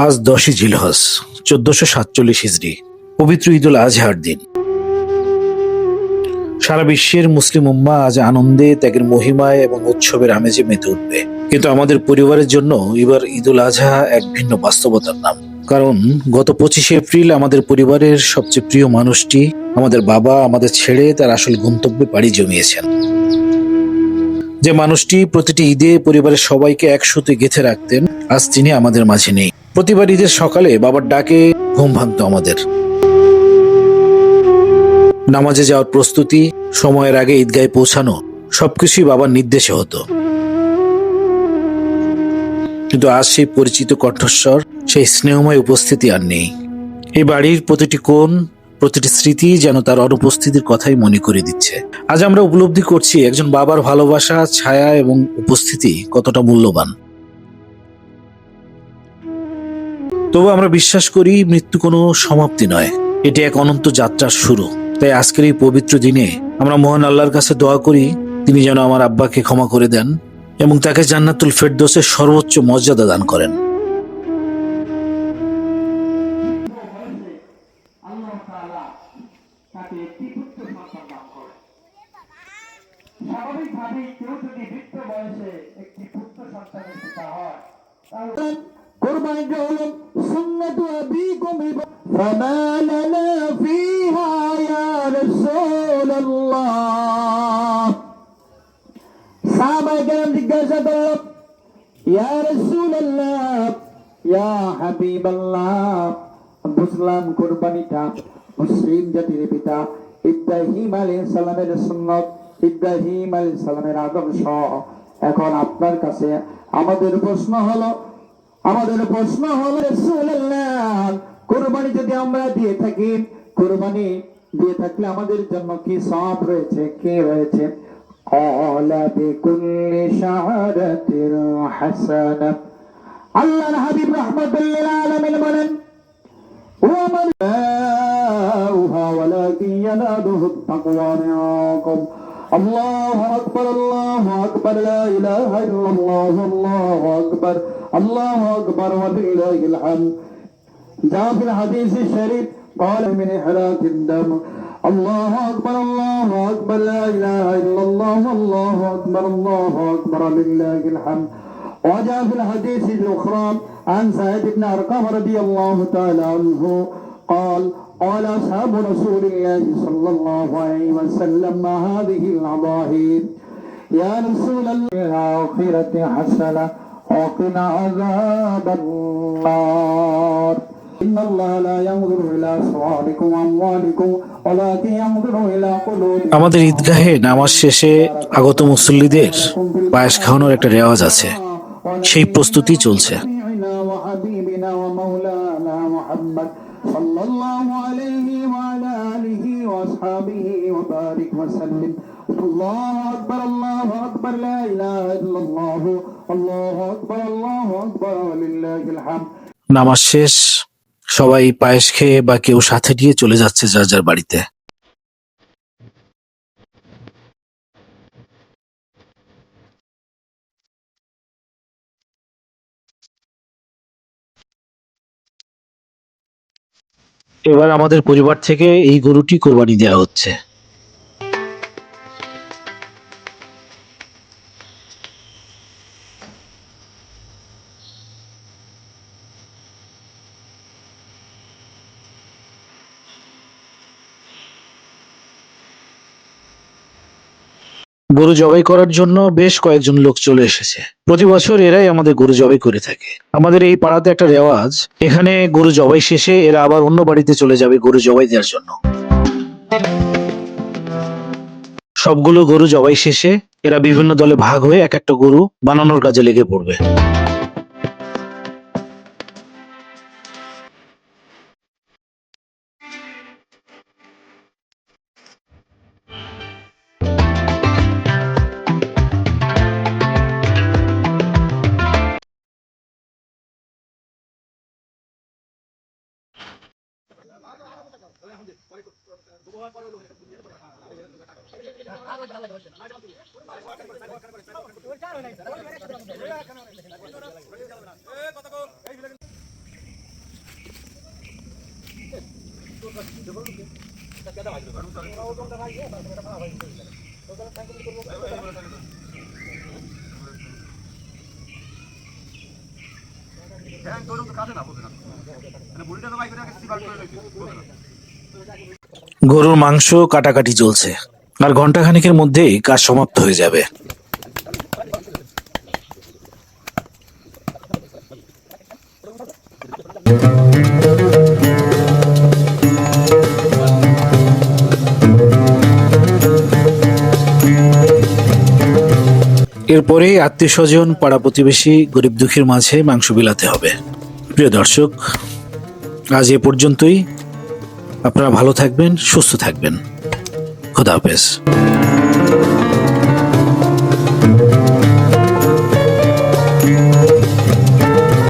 আজ 10ই জিলহজ 1447 হিজরি, পবিত্র ঈদুল আজহার দিন। সারা বিশ্বের মুসলিম উম্মাহ আজ আনন্দে, ত্যাগের মহিমায় এবং উৎসবের আমেজে মেতে উঠবে। কিন্তু আমাদের পরিবারের জন্য এবার ঈদুল আজহা এক ভিন্ন বাস্তবতার নাম। কারণ গত 25শে এপ্রিল আমাদের পরিবারের সবচেয়ে প্রিয় মানুষটি, আমাদের বাবা, আমাদের ছেড়ে তার আসল গন্তব্যে পাড়ি জমিয়েছেন। যে মানুষটি প্রতিটি ঈদে পরিবারের সবাইকে এক সুতে গেঁথে রাখতেন, আজ তিনি আমাদের মাঝে নেই। প্রতিবার ঈদের সকালে বাবার ডাকে ঘুম ভাঙতো আমাদের। নামাজে যাওয়ার প্রস্তুতি, সময়ের আগে ঈদগাহে পৌঁছানো, সবকিছুই বাবার নির্দেশে হতো। কিন্তু আজ সেই পরিচিত কণ্ঠস্বর, সেই স্নেহময় উপস্থিতি আর নেই। এই বাড়ির প্রতিটি কোণ, প্রতিটি স্মৃতি যেন তার অনুপস্থিতির কথাই মনে করে দিচ্ছে। আজ আমরা উপলব্ধি করছি একজন বাবার ভালোবাসা, ছায়া এবং উপস্থিতি কতটা মূল্যবান। তবু আমরা বিশ্বাস করি মৃত্যু কোনো সমাপ্তি নয়, এটি এক অনন্ত যাত্রার শুরু। তাই আজকের এই পবিত্র দিনে আমরা মহান আল্লাহর কাছে দোয়া করি, তিনি যেন আমার আব্বাকে ক্ষমা করে দেন এবং তাকে জান্নাতুল ফেরদৌসের সর্বোচ্চ মর্যাদা দান করেন। স্বাভাবিকভাবেই কেউ যদি বৃদ্ধ বয়সে একটি পুত্র সন্তানের পিতা হয়, তাহলে কোরবানিটা হলো সুন্নাতু আবিকুম ফামা লানা ফিহা ইয়া রাসূলুল্লাহ। সাহাবায়ে কেরাম জিজ্ঞাসা করল, ইয়া রাসূলুল্লাহ, ইয়া হাবিবাল্লাহ, বুঝলাম কোরবানিটা মুসলিম জাতির পিতা ইব্রাহিম আলাইহিস সালামের সুন্নাত, ইব্রাহিম আলাইহিস সালামের আদর্শ। এখন আপনার কাছে আমাদের প্রশ্ন হলো রাসূলুল্লাহ, কুরবানি যদি আমরা দিয়ে থাকি, কুরবানি দিয়ে থাকলে আমাদের জন্য কি সওয়াব রয়েছে, কি রয়েছে? ক্বালা বিকুল্লি শাআরাতিন হাসানাহ। আল্লাহর হাবিব রাহমাতুল লিল আলামিন বলেন, ওয়া ولكن يناله التقوى منكم. الله أكبر الله أكبر لا إله إلا الله الله أكبر الله أكبر ولله الحمد. جاء في الحديث الشريف قال من إحراق الدم الله أكبر لا إله إلا الله الله أكبر لله الحمد. وجاء في الحديث الأخرى عن سعيد بن أرقم رضي الله تعالى عنه قال قال أصحاب رسول الله صلى الله عليه وسلم ما هذه الأضاحي يا رسول الله الآخرة حسنة وقنا عذاب النار إن الله لا ينظر إلى صوركم وأموالكم ولكن ينظر إلى قلوبكم. আমাদের ঈদগাহে নামাজ শেষে আগত মুসল্লিদের পায়েস খাওয়ানোর একটা রেওয়াজ আছে, সেই প্রস্তুতি চলছে। صلى الله عليه وعلى آله وأصحابه وبارك وسلم. الله أكبر لا إله إلا الله الله أكبر ولله الحمد. নামাজ শেষ, সবাই পায়েস খেয়ে বা কেউ সাথে নিয়ে চলে যাচ্ছে যার যার বাড়িতে। এবার আমাদের পরিবার থেকে এই গরুটি কোরবানি দেওয়া হচ্ছে। গরু জবাই করার জন্য বেশ কয়েকজন লোক চলে এসেছে। প্রতি বছর এরাই আমাদের গরু জবাই করে থাকে। আমাদের এই পাড়াতে একটা রেওয়াজ, এখানে গরু জবাই শেষে এরা আবার অন্য বাড়িতে চলে যাবে গরু জবাই দেওয়ার জন্য। সবগুলো গরু জবাই শেষে এরা বিভিন্ন দলে ভাগ হয়ে এক একটা গরু বানানোর কাজে লেগে পড়বে। গরুর মাংস কাটাকাটি চলছে, আর ঘন্টাখানেকের মধ্যেই কাজ সমাপ্ত হয়ে যাবে। এরপরে আত্মীয় স্বজন, পাড়া প্রতিবেশী, গরিব দুঃখীর মাঝে মাংস বিলাতে হবে। প্রিয় দর্শক, আজ এ পর্যন্তই। আপনারা ভালো থাকবেন, সুস্থ থাকবেন। খোদা হাফেজ।